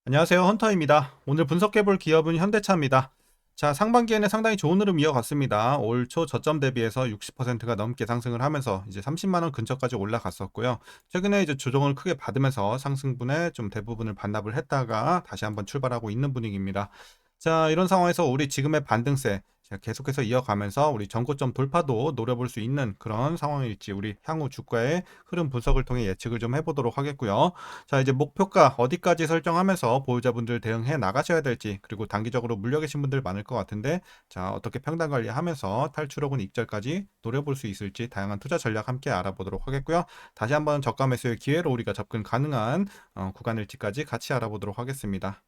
안녕하세요. 헌터입니다. 오늘 분석해볼 기업은 현대차입니다. 자, 상반기에는 상당히 좋은 흐름 이어갔습니다. 올 초 저점 대비해서 60%가 넘게 상승을 하면서 이제 30만 원 근처까지 올라갔었고요. 최근에 이제 조정을 크게 받으면서 상승분의 좀 대부분을 반납을 했다가 다시 한번 출발하고 있는 분위기입니다. 자, 이런 상황에서 우리 지금의 반등세 계속해서 이어가면서 우리 전고점 돌파도 노려볼 수 있는 그런 상황일지 우리 향후 주가의 흐름 분석을 통해 예측을 좀 해보도록 하겠고요. 자, 이제 목표가 어디까지 설정하면서 보유자분들 대응해 나가셔야 될지, 그리고 단기적으로 물려 계신 분들 많을 것 같은데, 자, 어떻게 평단 관리하면서 탈출 혹은 익절까지 노려볼 수 있을지 다양한 투자 전략 함께 알아보도록 하겠고요. 다시 한번 저가 매수의 기회로 우리가 접근 가능한 구간일지까지 같이 알아보도록 하겠습니다.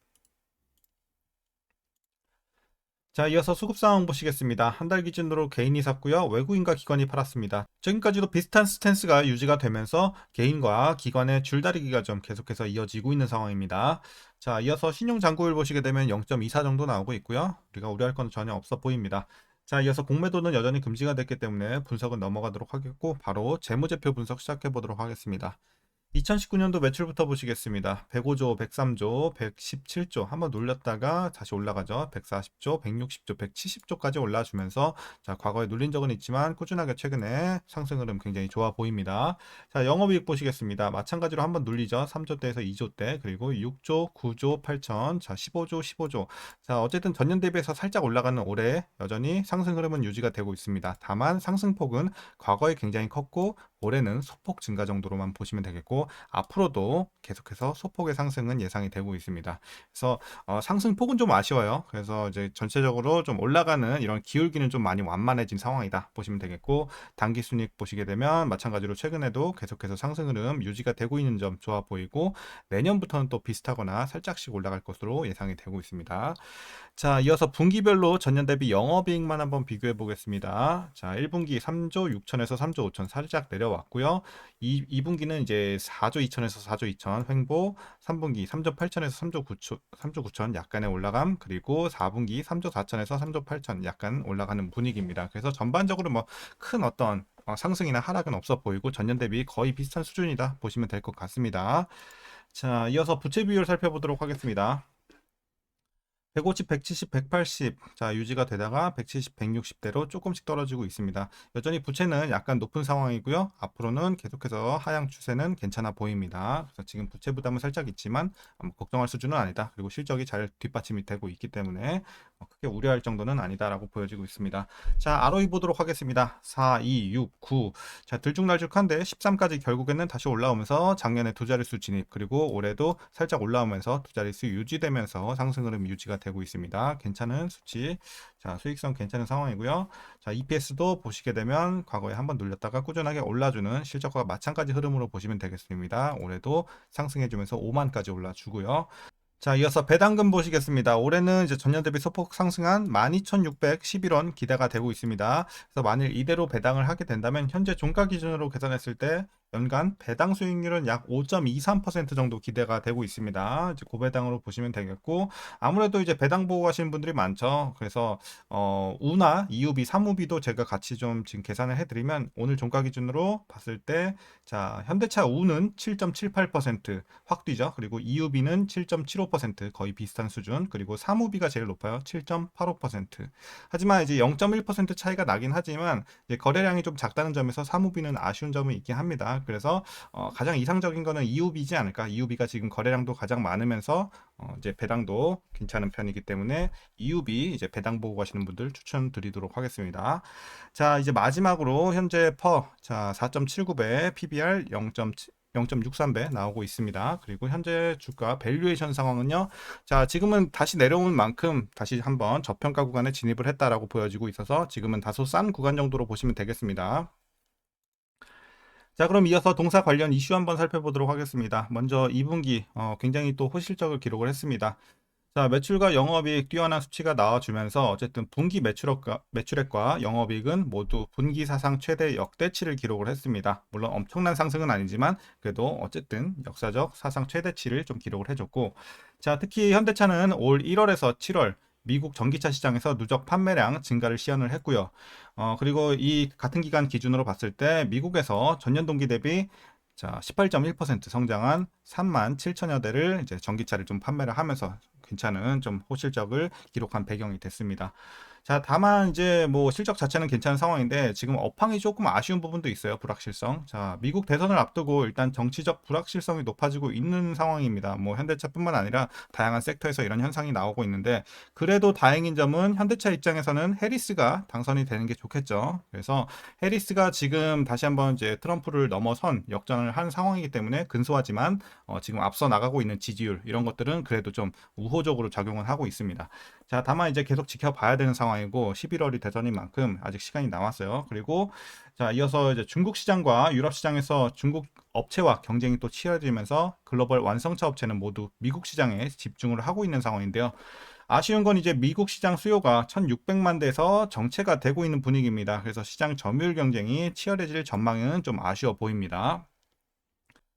자, 이어서 수급 상황 보시겠습니다. 한 달 기준으로 개인이 샀고요. 외국인과 기관이 팔았습니다. 지금까지도 비슷한 스탠스가 유지가 되면서 개인과 기관의 줄다리기가 좀 계속해서 이어지고 있는 상황입니다. 자, 이어서 신용 잔고율 보시게 되면 0.24 정도 나오고 있고요. 우리가 우려할 건 전혀 없어 보입니다. 자, 이어서 공매도는 여전히 금지가 됐기 때문에 분석은 넘어가도록 하겠고, 바로 재무제표 분석 시작해 보도록 하겠습니다. 2019년도 매출부터 보시겠습니다. 105조, 103조, 117조 한번 눌렸다가 다시 올라가죠. 140조, 160조, 170조까지 올라주면서 자, 과거에 눌린 적은 있지만 꾸준하게 최근에 상승 흐름 굉장히 좋아 보입니다. 자, 영업이익 보시겠습니다. 마찬가지로 한번 눌리죠. 3조대에서 2조대, 그리고 6조, 9조, 8천, 자, 15조, 15조. 자, 어쨌든 전년 대비해서 살짝 올라가는 올해 여전히 상승 흐름은 유지가 되고 있습니다. 다만 상승폭은 과거에 굉장히 컸고 올해는 소폭 증가 정도로만 보시면 되겠고, 앞으로도 계속해서 소폭의 상승은 예상이 되고 있습니다. 그래서 상승폭은 좀 아쉬워요. 그래서 이제 전체적으로 좀 올라가는 이런 기울기는 좀 많이 완만해진 상황이다 보시면 되겠고, 단기 순익 보시게 되면 마찬가지로 최근에도 계속해서 상승 흐름 유지가 되고 있는 점 좋아 보이고, 내년부터는 또 비슷하거나 살짝씩 올라갈 것으로 예상이 되고 있습니다. 자, 이어서 분기별로 전년 대비 영업이익만 한번 비교해 보겠습니다. 자, 1분기 3조 6천에서 3조 5천 살짝 내려왔고요. 2분기는 이제 4조 2천에서 4조 2천 횡보, 3분기 3조 8천에서 3조 9천 약간의 올라감, 그리고 4분기 3조 4천에서 3조 8천 약간 올라가는 분위기입니다. 그래서 전반적으로 뭐 큰 어떤 상승이나 하락은 없어 보이고 전년 대비 거의 비슷한 수준이다 보시면 될 것 같습니다. 자, 이어서 부채 비율 살펴보도록 하겠습니다. 150, 170, 180. 자, 유지가 되다가 170, 160대로 조금씩 떨어지고 있습니다. 여전히 부채는 약간 높은 상황이고요. 앞으로는 계속해서 하향 추세는 괜찮아 보입니다. 그래서 지금 부채 부담은 살짝 있지만 걱정할 수준은 아니다. 그리고 실적이 잘 뒷받침이 되고 있기 때문에 크게 우려할 정도는 아니다라고 보여지고 있습니다. 자, ROE 보도록 하겠습니다. 4, 2, 6, 9. 자, 들쭉날쭉한데 13까지 결국에는 다시 올라오면서 작년에 두 자릿수 진입, 그리고 올해도 살짝 올라오면서 두 자릿수 유지되면서 상승 흐름 유지가 되고 있습니다. 괜찮은 수치. 자, 수익성 괜찮은 상황이고요. 자, EPS도 보시게 되면 과거에 한번 눌렸다가 꾸준하게 올라주는 실적과 마찬가지 흐름으로 보시면 되겠습니다. 올해도 상승해주면서 5만까지 올라주고요. 자, 이어서 배당금 보시겠습니다. 올해는 이제 전년 대비 소폭 상승한 12,611원 기대가 되고 있습니다. 그래서 만일 이대로 배당을 하게 된다면 현재 종가 기준으로 계산했을 때 연간 배당 수익률은 약 5.23% 정도 기대가 되고 있습니다. 이제 고배당으로 보시면 되겠고, 아무래도 이제 배당 보고 하시는 분들이 많죠. 그래서 우나 이유비, 사무비도 제가 같이 좀 지금 계산을 해드리면 오늘 종가 기준으로 봤을 때 자, 현대차 우는 7.78% 확 뛰죠. 그리고 이유비는 7.75% 거의 비슷한 수준. 그리고 사무비가 제일 높아요. 7.85%. 하지만 이제 0.1% 차이가 나긴 하지만 이제 거래량이 좀 작다는 점에서 사무비는 아쉬운 점은 있긴 합니다. 그래서 가장 이상적인 거는 이유비지 않을까. 이유비가 지금 거래량도 가장 많으면서 이제 배당도 괜찮은 편이기 때문에 이유비 이제 배당 보고 가시는 분들 추천드리도록 하겠습니다. 자, 이제 마지막으로 현재 자, 4.79배, PBR 0.63배 나오고 있습니다. 그리고 현재 주가 밸류에이션 상황은요. 자, 지금은 다시 내려온 만큼 다시 한번 저평가 구간에 진입을 했다라고 보여지고 있어서 지금은 다소 싼 구간 정도로 보시면 되겠습니다. 자, 그럼 이어서 동사 관련 이슈 한번 살펴보도록 하겠습니다. 먼저 2분기 굉장히 또 호실적을 기록을 했습니다. 자, 매출과 영업이익 뛰어난 수치가 나와주면서 어쨌든 분기 매출액과 영업이익은 모두 분기 사상 최대 역대치를 기록을 했습니다. 물론 엄청난 상승은 아니지만 그래도 어쨌든 역사적 사상 최대치를 좀 기록을 해줬고, 자, 특히 현대차는 올 1월에서 7월 미국 전기차 시장에서 누적 판매량 증가를 시현을 했고요. 그리고 이 같은 기간 기준으로 봤을 때 미국에서 전년 동기 대비 자, 18.1% 성장한 37,000여 대를 이제 전기차를 좀 판매를 하면서 괜찮은 좀 호실적을 기록한 배경이 됐습니다. 자, 다만 이제 뭐 실적 자체는 괜찮은 상황인데 지금 업황이 조금 아쉬운 부분도 있어요. 불확실성. 자, 미국 대선을 앞두고 일단 정치적 불확실성이 높아지고 있는 상황입니다. 뭐 현대차뿐만 아니라 다양한 섹터에서 이런 현상이 나오고 있는데 그래도 다행인 점은 현대차 입장에서는 해리스가 당선이 되는 게 좋겠죠. 그래서 해리스가 지금 다시 한번 이제 트럼프를 넘어선 역전을 한 상황이기 때문에 근소하지만 지금 앞서 나가고 있는 지지율 이런 것들은 그래도 좀 우호적으로 작용을 하고 있습니다. 자, 다만 이제 계속 지켜봐야 되는 상황이고 11월이 대선인 만큼 아직 시간이 남았어요. 그리고 자, 이어서 이제 중국 시장과 유럽 시장에서 중국 업체와 경쟁이 또 치열해지면서 글로벌 완성차 업체는 모두 미국 시장에 집중을 하고 있는 상황인데요. 아쉬운 건 이제 미국 시장 수요가 1,600만 대에서 정체가 되고 있는 분위기입니다. 그래서 시장 점유율 경쟁이 치열해질 전망은 좀 아쉬워 보입니다.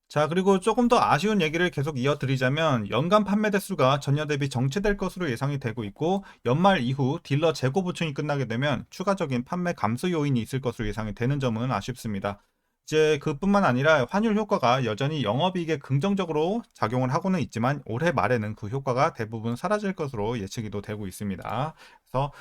자, 그리고 조금 더 아쉬운 얘기를 계속 이어드리자면 연간 판매 대수가 전년 대비 정체될 것으로 예상이 되고 있고 연말 이후 딜러 재고 보충이 끝나게 되면 추가적인 판매 감소 요인이 있을 것으로 예상이 되는 점은 아쉽습니다. 이제 그뿐만 아니라 환율 효과가 여전히 영업이익에 긍정적으로 작용을 하고는 있지만 올해 말에는 그 효과가 대부분 사라질 것으로 예측이 또 되고 있습니다. 그래서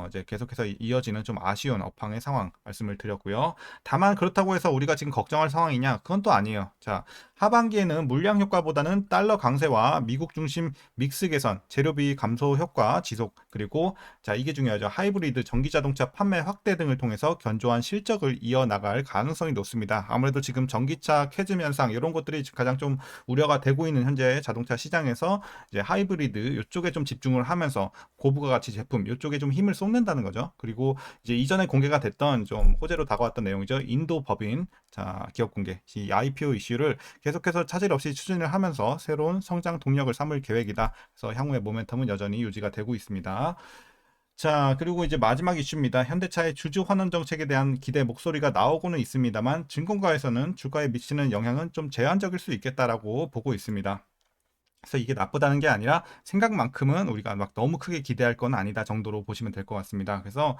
이제 계속해서 이어지는 좀 아쉬운 업황의 상황 말씀을 드렸고요. 다만 그렇다고 해서 우리가 지금 걱정할 상황이냐? 그건 또 아니에요. 자, 하반기에는 물량 효과보다는 달러 강세와 미국 중심 믹스 개선, 재료비 감소 효과 지속, 그리고 자, 이게 중요하죠. 하이브리드 전기 자동차 판매 확대 등을 통해서 견조한 실적을 이어나갈 가능성이 높습니다. 아무래도 지금 전기차 캐즘 현상 이런 것들이 가장 좀 우려가 되고 있는 현재 자동차 시장에서 이제 하이브리드 이쪽에 좀 집중을 하면서 고부가 가치 제품 이쪽에 좀 힘을 쏟는다는 거죠. 그리고 이제 이전에 공개가 됐던 좀 호재로 다가왔던 내용이죠. 인도 법인 자, 기업 공개, 이 IPO 이슈를 계속해서 차질 없이 추진을 하면서 새로운 성장 동력을 삼을 계획이다. 그래서 향후의 모멘텀은 여전히 유지가 되고 있습니다. 자, 그리고 이제 마지막 이슈입니다. 현대차의 주주 환원 정책에 대한 기대 목소리가 나오고는 있습니다만 증권가에서는 주가에 미치는 영향은 좀 제한적일 수 있겠다라고 보고 있습니다. 그래서 이게 나쁘다는 게 아니라 생각만큼은 우리가 막 너무 크게 기대할 건 아니다 정도로 보시면 될 것 같습니다. 그래서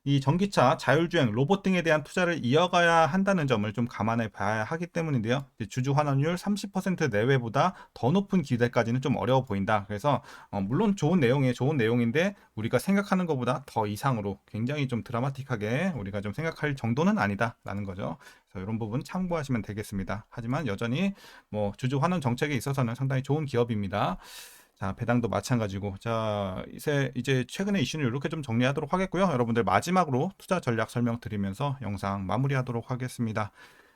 이 전기차, 자율주행, 로봇 등에 대한 투자를 이어가야 한다는 점을 좀 감안해 봐야 하기 때문인데요. 주주 환원율 30% 내외보다 더 높은 기대까지는 좀 어려워 보인다. 그래서 물론 좋은 내용이에요. 좋은 내용인데 우리가 생각하는 것보다 더 이상으로 굉장히 좀 드라마틱하게 우리가 좀 생각할 정도는 아니다라는 거죠. 그래서 이런 부분 참고하시면 되겠습니다. 하지만 여전히 뭐 주주 환원 정책에 있어서는 상당히 좋은 기업입니다. 자, 배당도 마찬가지고. 자, 이제 최근의 이슈는 이렇게 좀 정리하도록 하겠고요. 여러분들 마지막으로 투자 전략 설명드리면서 영상 마무리하도록 하겠습니다.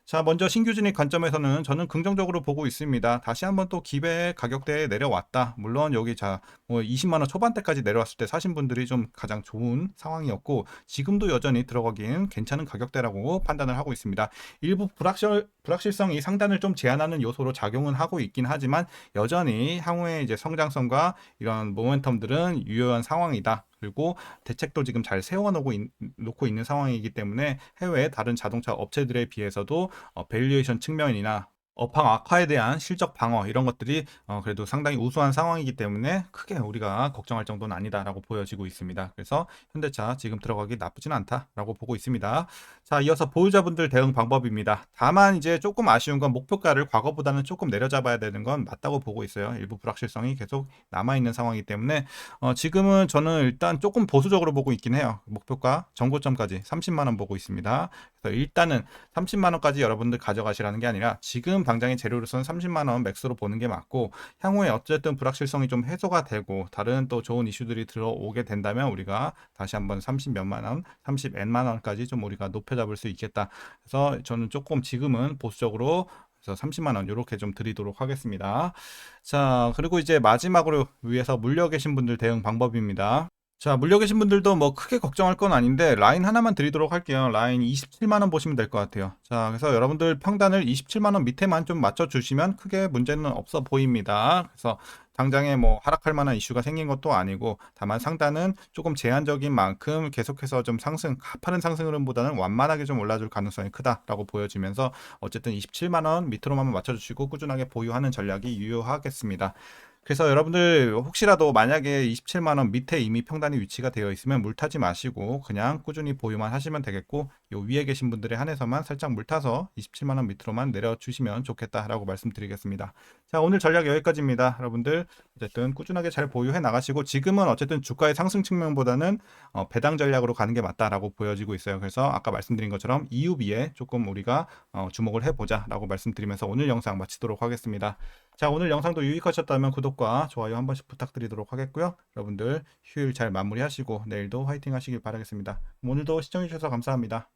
자, 먼저 신규 진입 관점에서는 저는 긍정적으로 보고 있습니다. 다시 한번 또 기배 가격대에 내려왔다. 물론 여기 뭐 20만 원 초반대까지 내려왔을 때 사신 분들이 좀 가장 좋은 상황이었고 지금도 여전히 들어가기엔 괜찮은 가격대라고 판단을 하고 있습니다. 일부 불확실성이 상단을 좀 제한하는 요소로 작용은 하고 있긴 하지만 여전히 향후에 이제 성장성과 이런 모멘텀들은 유효한 상황이다. 그리고 대책도 지금 잘 놓고 있는 상황이기 때문에 해외 다른 자동차 업체들에 비해서도 밸류에이션 측면이나 업황 악화에 대한 실적 방어 이런 것들이 그래도 상당히 우수한 상황이기 때문에 크게 우리가 걱정할 정도는 아니다라고 보여지고 있습니다. 그래서 현대차 지금 들어가기 나쁘진 않다라고 보고 있습니다. 자, 이어서 보유자분들 대응 방법입니다. 다만 이제 조금 아쉬운 건 목표가를 과거보다는 조금 내려잡아야 되는 건 맞다고 보고 있어요. 일부 불확실성이 계속 남아있는 상황이기 때문에 지금은 저는 일단 조금 보수적으로 보고 있긴 해요. 목표가 전고점까지 30만 원 보고 있습니다. 그래서 일단은 30만 원까지 여러분들 가져가시라는 게 아니라 지금 당장의 재료로서는 30만 원 맥스로 보는 게 맞고 향후에 어쨌든 불확실성이 좀 해소가 되고 다른 또 좋은 이슈들이 들어오게 된다면 우리가 다시 한번 30 몇만 원, 30 N만 원까지 좀 우리가 높여잡을 수 있겠다. 그래서 저는 조금 지금은 보수적으로 그래서 30만 원 이렇게 좀 드리도록 하겠습니다. 자, 그리고 이제 마지막으로 위에서 물려 계신 분들 대응 방법입니다. 자, 물려 계신 분들도 뭐 크게 걱정할 건 아닌데 라인 하나만 드리도록 할게요. 라인 27만 원 보시면 될 것 같아요. 자, 그래서 여러분들 평단을 27만 원 밑에만 좀 맞춰 주시면 크게 문제는 없어 보입니다. 그래서 당장에 뭐 하락할 만한 이슈가 생긴 것도 아니고 다만 상단은 조금 제한적인 만큼 계속해서 좀 가파른 상승 흐름보다는 완만하게 좀 올라줄 가능성이 크다라고 보여지면서 어쨌든 27만 원 밑으로만 맞춰 주시고 꾸준하게 보유하는 전략이 유효하겠습니다. 그래서 여러분들 혹시라도 만약에 27만 원 밑에 이미 평단이 위치가 되어 있으면 물타지 마시고 그냥 꾸준히 보유만 하시면 되겠고 요 위에 계신 분들에 한해서만 살짝 물타서 27만 원 밑으로만 내려주시면 좋겠다라고 말씀드리겠습니다. 자, 오늘 전략 여기까지입니다. 여러분들 어쨌든 꾸준하게 잘 보유해 나가시고, 지금은 어쨌든 주가의 상승 측면보다는 배당 전략으로 가는 게 맞다라고 보여지고 있어요. 그래서 아까 말씀드린 것처럼 이유비에 조금 우리가 주목을 해보자라고 말씀드리면서 오늘 영상 마치도록 하겠습니다. 자, 오늘 영상도 유익하셨다면 구독과 좋아요 한 번씩 부탁드리도록 하겠고요. 여러분들 휴일 잘 마무리하시고 내일도 화이팅 하시길 바라겠습니다. 오늘도 시청해주셔서 감사합니다.